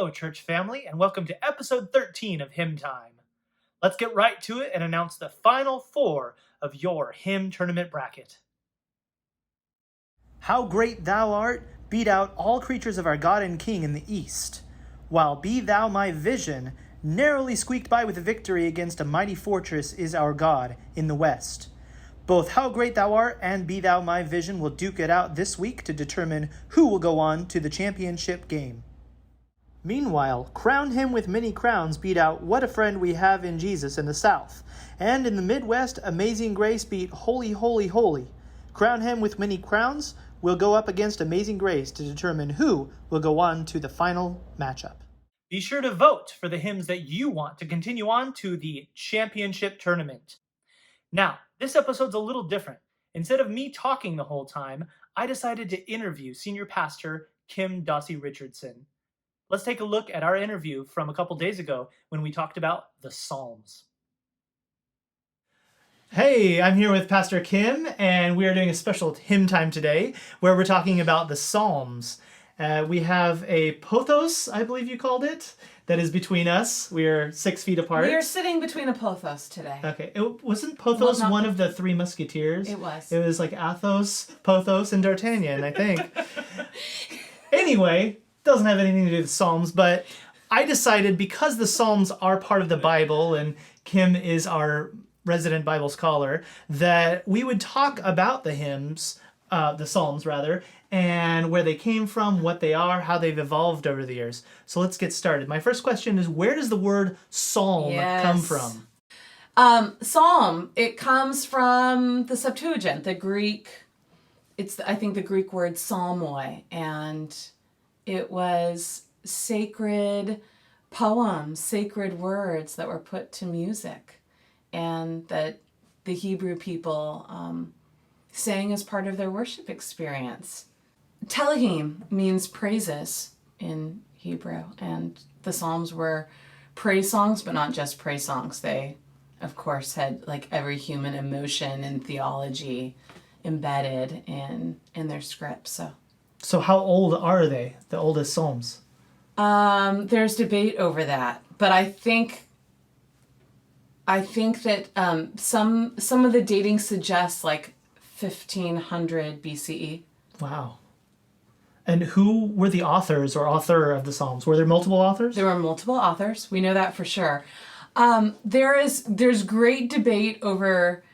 Hello, church family, and welcome to episode 13 of Hymn Time. Let's get right to it and announce the final four of your hymn tournament bracket. How great thou art, beat out all creatures of our God and King in the east, while Be Thou My Vision narrowly squeaked by with victory against a mighty fortress is our God in the west. Both How Great Thou Art and Be Thou My Vision will duke it out this week to determine who will go on to the championship game. Meanwhile, Crown Him with Many Crowns beat out What a Friend We Have in Jesus in the South. And in the Midwest, Amazing Grace beat Holy, Holy, Holy. Crown Him with Many Crowns will go up against Amazing Grace to determine who will go on to the final matchup. Be sure to vote for the hymns that you want to continue on to the championship tournament. Now, this episode's a little different. Instead of me talking the whole time, I decided to interview Senior Pastor Dossie Richardson. Let's take a look at our interview from a couple days ago when we talked about the Psalms. Hey, I'm here with Pastor Kim, and we are doing a special hymn time today where we're talking about the Psalms. We have a pothos, I believe you called it, that is between us. We are 6 feet apart. We are sitting between a pothos today. Okay. Wasn't Pothos one of the three musketeers? It was. It was like Athos, Pothos, and D'Artagnan, I think. Anyway, doesn't have anything to do with Psalms, but I decided because the Psalms are part of the Bible and Kim is our resident Bible scholar, that we would talk about the hymns, the Psalms rather, and where they came from, what they are, how they've evolved over the years. So let's get started. My first question is, where does the word psalm come from? Psalm, it comes from the Septuagint, the Greek. I think the Greek word psalmoi, and it was sacred poems, sacred words that were put to music, and that the Hebrew people sang as part of their worship experience. Telahim means praises in Hebrew, and the Psalms were praise songs, but not just praise songs. They, of course, had like every human emotion and theology embedded in their scripts. So how old are they, the oldest Psalms? There's debate over that, but I think that some of the dating suggests like 1500 BCE. Wow. And who were the authors or author of the Psalms? Were there multiple authors? There were multiple authors. We know that for sure. There's great debate over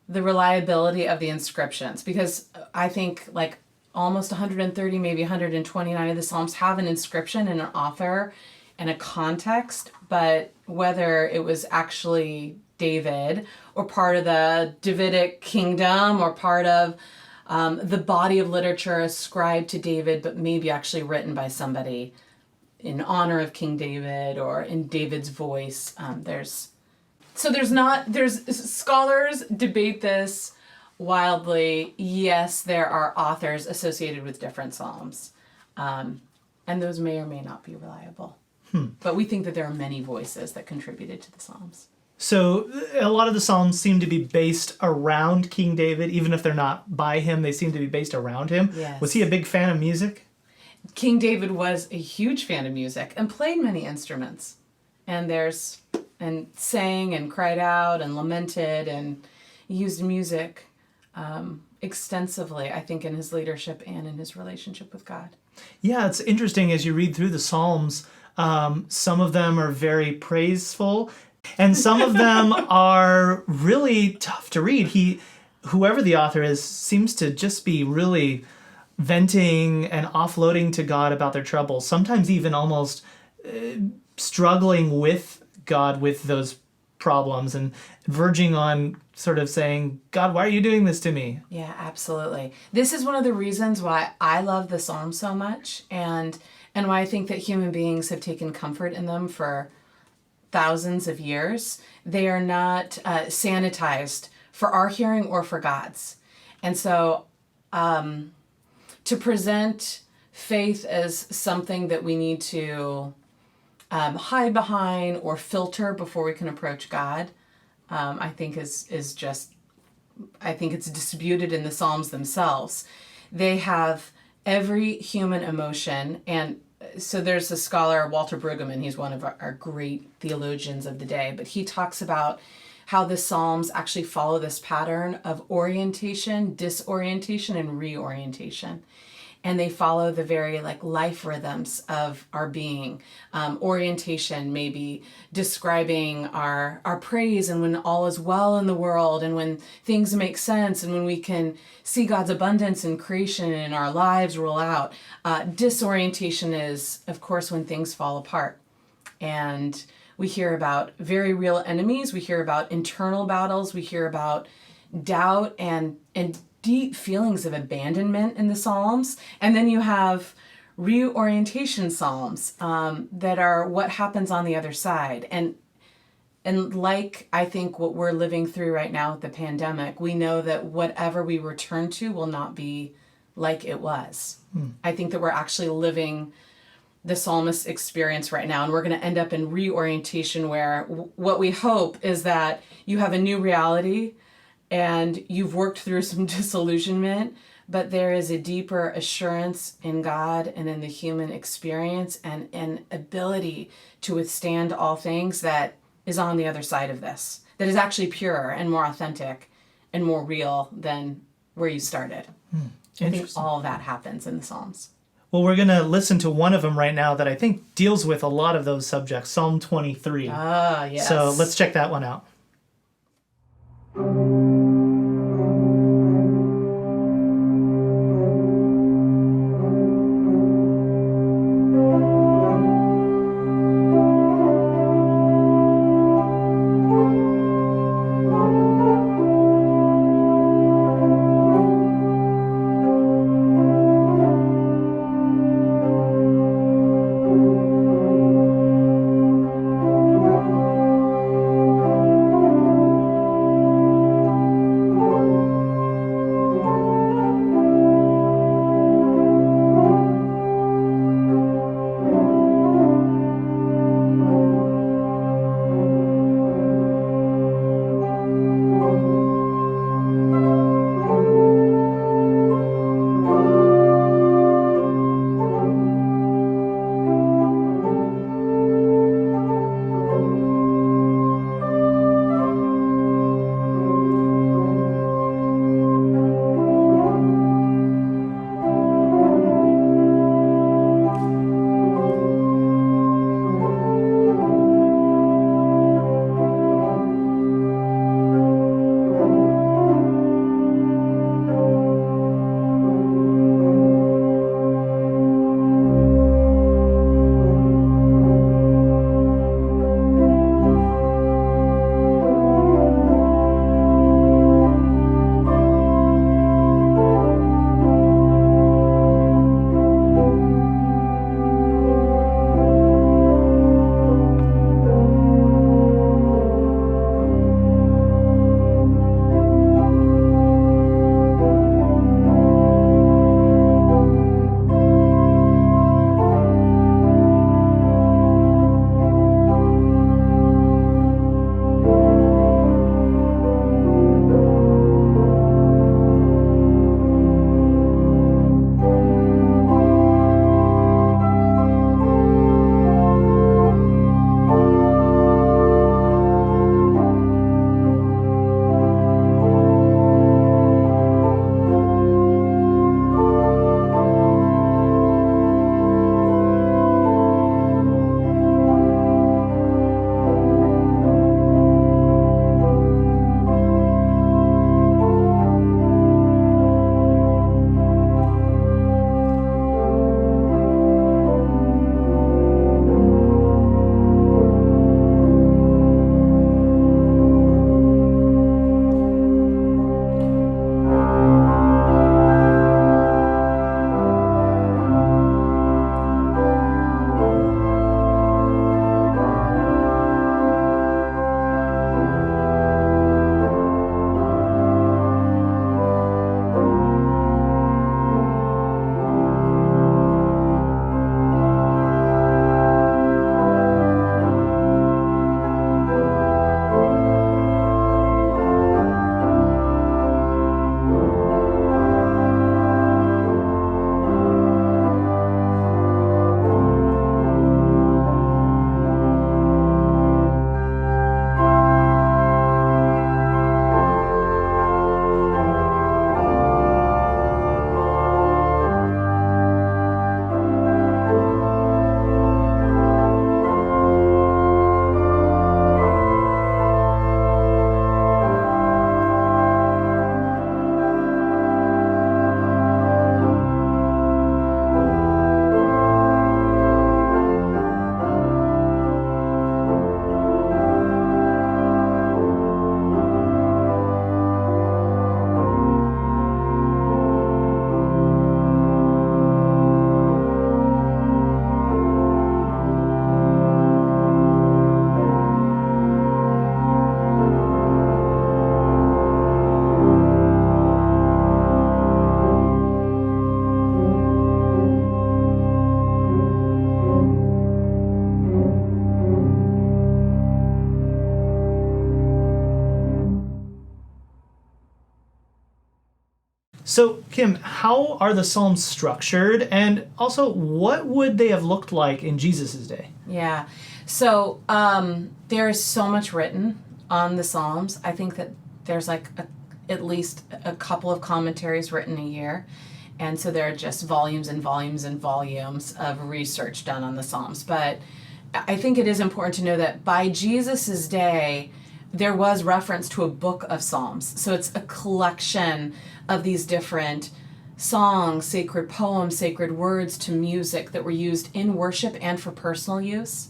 the reliability of the inscriptions, because I think like almost 130, maybe 129 of the Psalms have an inscription and an author and a context, but whether it was actually David or part of the Davidic kingdom or part of the body of literature ascribed to David, but maybe actually written by somebody in honor of King David or in David's voice. Scholars debate this wildly. Yes, there are authors associated with different Psalms, and those may or may not be reliable. But we think that there are many voices that contributed to the Psalms. So a lot of the Psalms seem to be based around King David. Even if they're not by him, they seem to be based around him. Yes. Was he a big fan of music? King David was a huge fan of music and played many instruments. And sang and cried out and lamented and used music extensively, I think, in his leadership and in his relationship with God. Yeah, it's interesting as you read through the Psalms. Some of them are very praiseful, and some of them are really tough to read. Whoever the author is, seems to just be really venting and offloading to God about their troubles, sometimes even almost struggling with God with those problems and verging on sort of saying, God, why are you doing this to me? Yeah, absolutely. This is one of the reasons why I love the Psalms so much, and why I think that human beings have taken comfort in them for thousands of years. They are not sanitized for our hearing or for God's. And so to present faith as something that we need to hide behind or filter before we can approach God, I think is just, I think it's disputed in the Psalms themselves. They have every human emotion and so there's a scholar, Walter Brueggemann, he's one of our great theologians of the day, but he talks about how the Psalms actually follow this pattern of orientation, disorientation, and reorientation. And they follow the very life rhythms of our being. Orientation, maybe describing our praise and when all is well in the world and when things make sense and when we can see God's abundance in creation and our lives roll out. Disorientation is, of course, when things fall apart. And we hear about very real enemies. We hear about internal battles. We hear about doubt and deep feelings of abandonment in the Psalms. And then you have reorientation Psalms that are what happens on the other side. And I think what we're living through right now with the pandemic, we know that whatever we return to will not be like it was. I think that we're actually living the psalmist experience right now, and we're going to end up in reorientation where what we hope is that you have a new reality and you've worked through some disillusionment, but there is a deeper assurance in God and in the human experience and an ability to withstand all things that is on the other side of this, that is actually purer and more authentic and more real than where you started. I think all of that happens in the Psalms. Well, we're going to listen to one of them right now that I think deals with a lot of those subjects, Psalm 23. Ah, yes. So let's check that one out. So, Kim, how are the Psalms structured? And also, what would they have looked like in Jesus' day? Yeah. So there is so much written on the Psalms. I think that there's like at least a couple of commentaries written a year. And so there are just volumes and volumes and volumes of research done on the Psalms. But I think it is important to know that by Jesus's day, there was reference to a book of Psalms. So it's a collection of these different songs, sacred poems, sacred words to music that were used in worship and for personal use,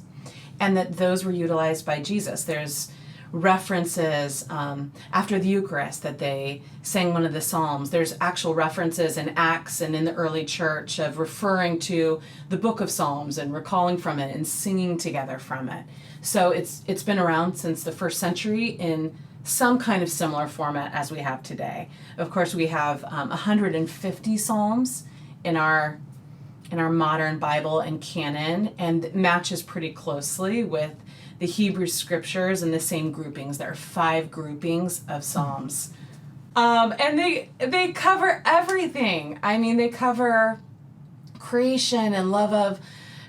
and that those were utilized by Jesus. There's references after the Eucharist that they sang one of the Psalms. There's actual references in Acts and in the early church of referring to the book of Psalms and recalling from it and singing together from it. So it's been around since the first century in some kind of similar format as we have today. Of course, we have 150 Psalms in our modern Bible and canon, and matches pretty closely with the Hebrew scriptures and the same groupings. There are 5 groupings of Psalms. And they cover everything. I mean, they cover creation and love of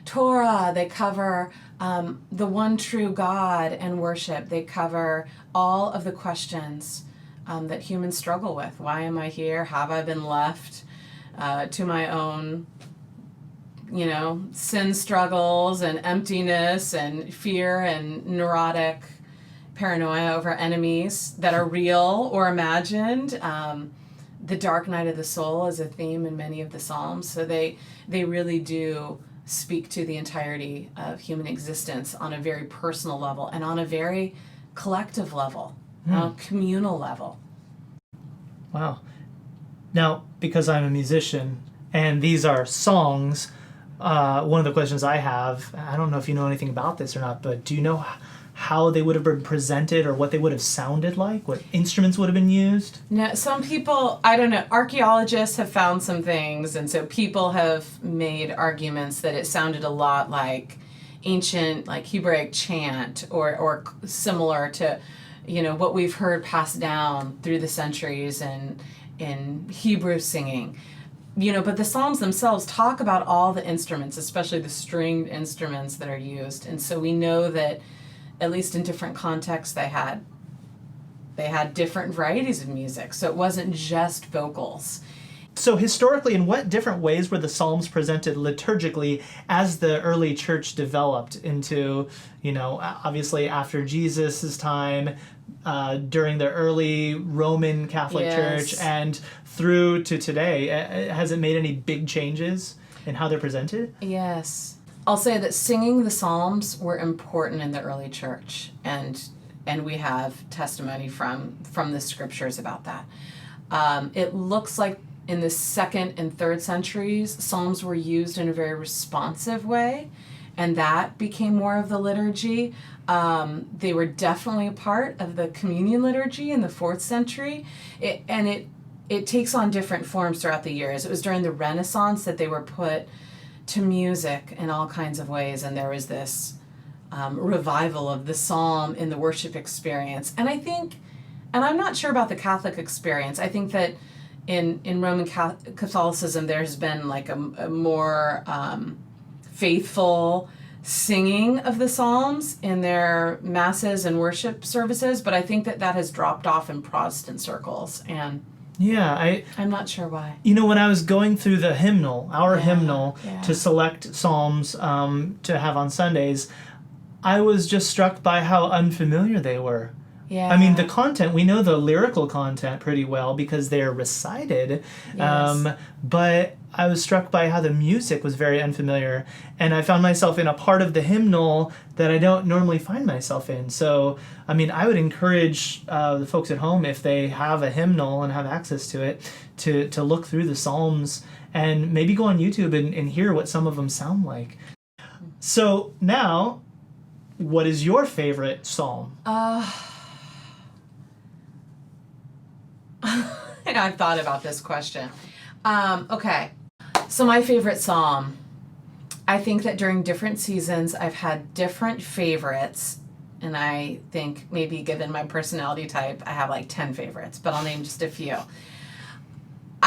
Torah. They cover the one true God and worship. They cover all of the questions that humans struggle with. Why am I here? Have I been left to my own sin struggles and emptiness and fear and neurotic paranoia over enemies that are real or imagined. The dark night of the soul is a theme in many of the Psalms. So they really do speak to the entirety of human existence on a very personal level and on a very collective level, on a communal level. Wow. Now, because I'm a musician and these are songs, one of the questions I have, I don't know if you know anything about this or not, but do you know how they would have been presented or what they would have sounded like? What instruments would have been used? Now, some people, I don't know, archaeologists have found some things, and so people have made arguments that it sounded a lot like ancient, like Hebraic chant or similar to, what we've heard passed down through the centuries in Hebrew singing. But the Psalms themselves talk about all the instruments, especially the stringed instruments that are used. And so we know that, at least in different contexts, they had different varieties of music. So it wasn't just vocals. So historically, in what different ways were the Psalms presented liturgically as the early church developed into, obviously after Jesus' time, during the early Roman Catholic Church, and through to today? Has it made any big changes in how they're presented? Yes. I'll say that singing the Psalms were important in the early church, and we have testimony from the scriptures about that. It looks like in the 2nd and 3rd centuries, Psalms were used in a very responsive way, and that became more of the liturgy. They were definitely a part of the communion liturgy in the 4th century, it takes on different forms throughout the years. It was during the Renaissance that they were put to music in all kinds of ways, and there was this revival of the psalm in the worship experience. And I think, and I'm not sure about the Catholic experience, I think that in Roman Catholicism there's been like a more faithful singing of the Psalms in their masses and worship services, but I think that has dropped off in Protestant circles, and I'm not sure why. When I was going through the hymnal, hymnal, to select Psalms to have on Sundays, I was just struck by how unfamiliar they were. Yeah. I mean, the content, we know the lyrical content pretty well because they're recited, but I was struck by how the music was very unfamiliar, and I found myself in a part of the hymnal that I don't normally find myself in. So, I mean, I would encourage the folks at home, if they have a hymnal and have access to it, to look through the Psalms and maybe go on YouTube and hear what some of them sound like. So now, what is your favorite psalm? I've thought about this question. Okay, so my favorite psalm, I think that during different seasons I've had different favorites, and I think maybe given my personality type I have like 10 favorites, but I'll name just a few.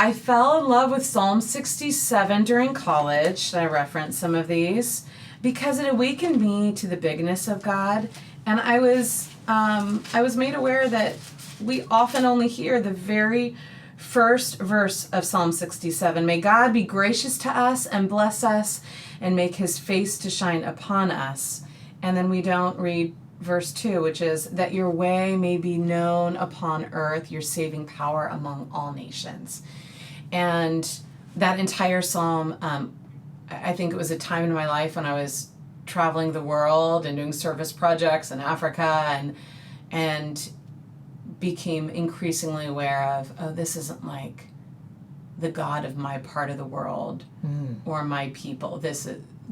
I fell in love with Psalm 67 during college. I referenced some of these because it awakened me to the bigness of God, and I was made aware that we often only hear the very first verse of Psalm 67. May God be gracious to us and bless us and make his face to shine upon us. And then we don't read verse 2, which is that your way may be known upon earth, your saving power among all nations. And that entire psalm, I think it was a time in my life when I was traveling the world and doing service projects in Africa and became increasingly aware of, oh, this isn't like the God of my part of the world or my people.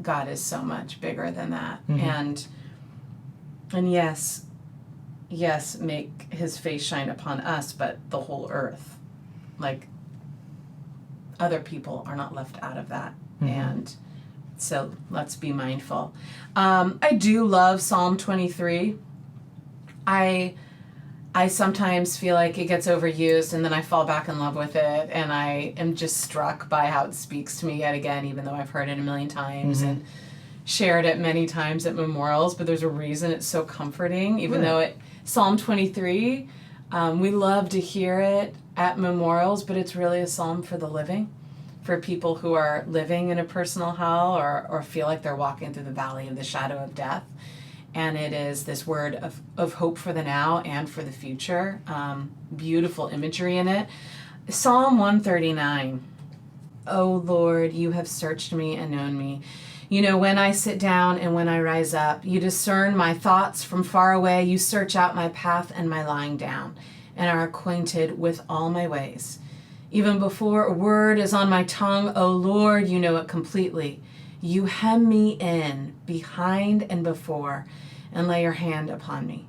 God is so much bigger than that. And yes, make his face shine upon us, but the whole earth. Like, other people are not left out of that. And so let's be mindful. I do love Psalm 23. I sometimes feel like it gets overused and then I fall back in love with it, and I am just struck by how it speaks to me yet again, even though I've heard it a million times and shared it many times at memorials, but there's a reason it's so comforting, even though Psalm 23, we love to hear it at memorials, but it's really a psalm for the living, for people who are living in a personal hell or feel like they're walking through the valley of the shadow of death. And it is this word of hope for the now and for the future. Beautiful imagery in it. Psalm 139. O Lord, you have searched me and known me. You know when I sit down and when I rise up. You discern my thoughts from far away. You search out my path and my lying down, and are acquainted with all my ways. Even before a word is on my tongue, O Lord, you know it completely. You hem me in, behind and before, and lay your hand upon me.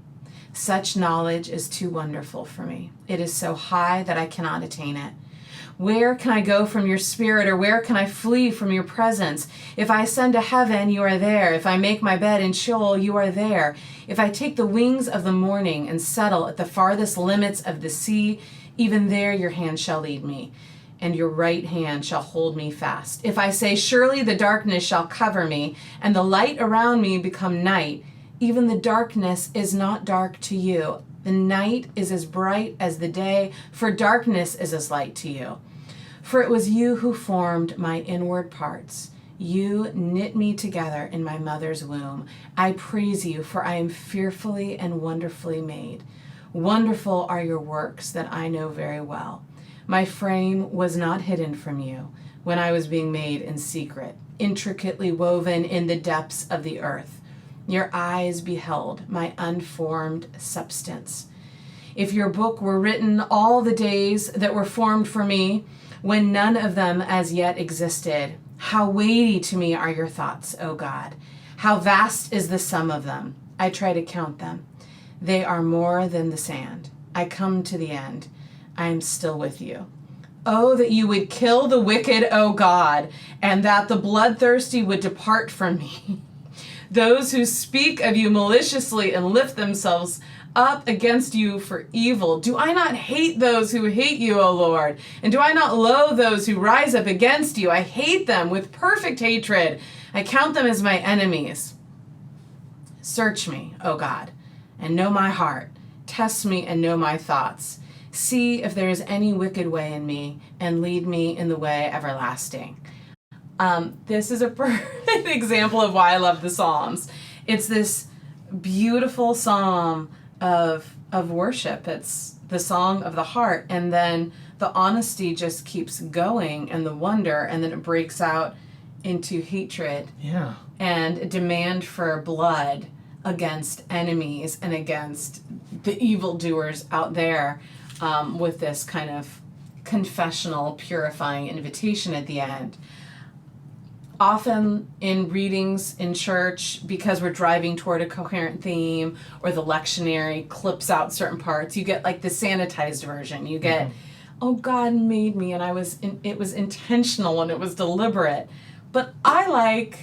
Such knowledge is too wonderful for me. It is so high that I cannot attain it. Where can I go from your spirit, or where can I flee from your presence? If I ascend to heaven, you are there. If I make my bed in Sheol, you are there. If I take the wings of the morning and settle at the farthest limits of the sea, even there your hand shall lead me, and your right hand shall hold me fast. If I say, surely the darkness shall cover me, and the light around me become night, even the darkness is not dark to you. The night is as bright as the day, for darkness is as light to you. For it was you who formed my inward parts. You knit me together in my mother's womb. I praise you, for I am fearfully and wonderfully made. Wonderful are your works that I know very well. My frame was not hidden from you when I was being made in secret, intricately woven in the depths of the earth. Your eyes beheld my unformed substance. If your book were written all the days that were formed for me, when none of them as yet existed, how weighty to me are your thoughts, O God. How vast is the sum of them. I try to count them. They are more than the sand. I come to the end. I am still with you. Oh, that you would kill the wicked, O God, and that the bloodthirsty would depart from me. Those who speak of you maliciously and lift themselves up against you for evil. Do I not hate those who hate you, O Lord? And do I not loathe those who rise up against you? I hate them with perfect hatred. I count them as my enemies. Search me, O God, and know my heart. Test me and know my thoughts. See if there is any wicked way in me, and lead me in the way everlasting. This is a perfect example of why I love the Psalms. It's this beautiful psalm of worship. It's the song of the heart, and then the honesty just keeps going, and the wonder, and then it breaks out into hatred and a demand for blood against enemies and against the evildoers out there, with this kind of confessional, purifying invitation at the end. Often in readings in church, because we're driving toward a coherent theme, or the lectionary clips out certain parts, you get like the sanitized version. You get, oh, God made me, and it was intentional and it was deliberate. But I like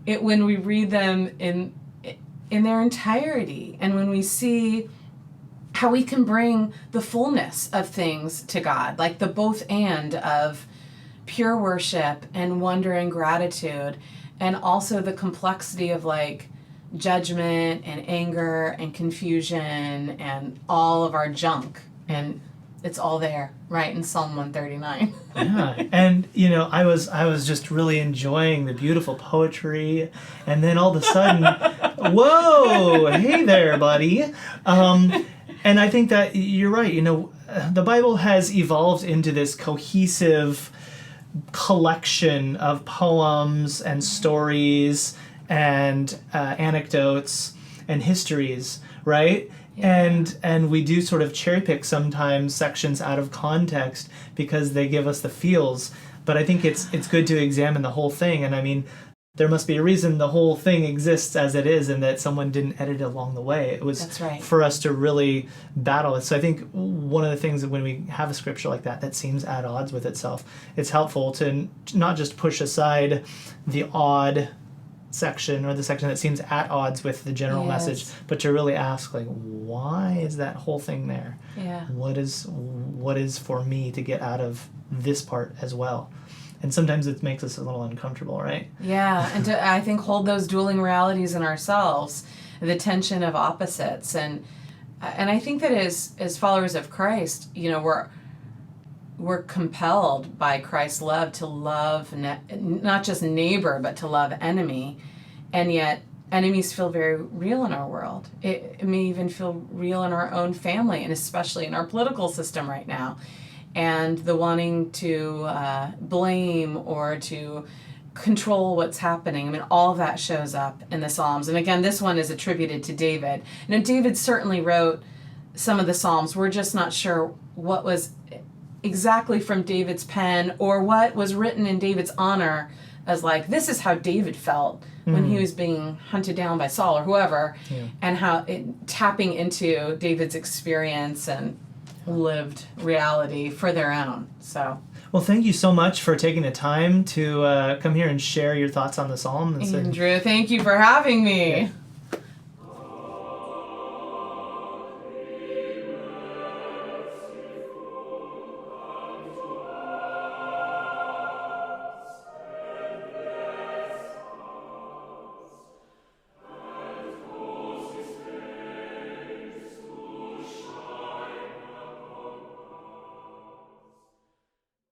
it when we read them in their entirety, and when we see how we can bring the fullness of things to God, like the both and of pure worship and wonder and gratitude, and also the complexity of like judgment and anger and confusion and all of our junk. And it's all there, right, in Psalm 139. Yeah, and I was just really enjoying the beautiful poetry, and then all of a sudden, whoa, hey there, buddy. And I think that you're right. The Bible has evolved into this cohesive collection of poems and stories and anecdotes and histories, right? Yeah. And we do sort of cherry pick sometimes sections out of context because they give us the feels. But I think it's good to examine the whole thing. And I mean, there must be a reason the whole thing exists as it is, and that someone didn't edit it along the way. It was That's right. for us to really battle it. So I think one of the things that when we have a scripture like that seems at odds with itself, it's helpful to not just push aside the odd section or the section that seems at odds with the general message, but to really ask, like, why is that whole thing there? Yeah. What is for me to get out of this part as well? And sometimes it makes us a little uncomfortable, right? Yeah, and to, I think, hold those dueling realities in ourselves, the tension of opposites. And I think that as followers of Christ, we're compelled by Christ's love to love not just neighbor, but to love enemy. And yet enemies feel very real in our world. It may even feel real in our own family, and especially in our political system right now. And the wanting to blame or to control what's happening. I mean, all of that shows up in the Psalms. And again, this one is attributed to David. David certainly wrote some of the Psalms. We're just not sure what was exactly from David's pen or what was written in David's honor as like, this is how David felt when he was being hunted down by Saul or whoever, and how tapping into David's experience and lived reality for their own. So, well, thank you so much for taking the time to come here and share your thoughts on the Psalms. Andrew, thank you for having me. Yeah.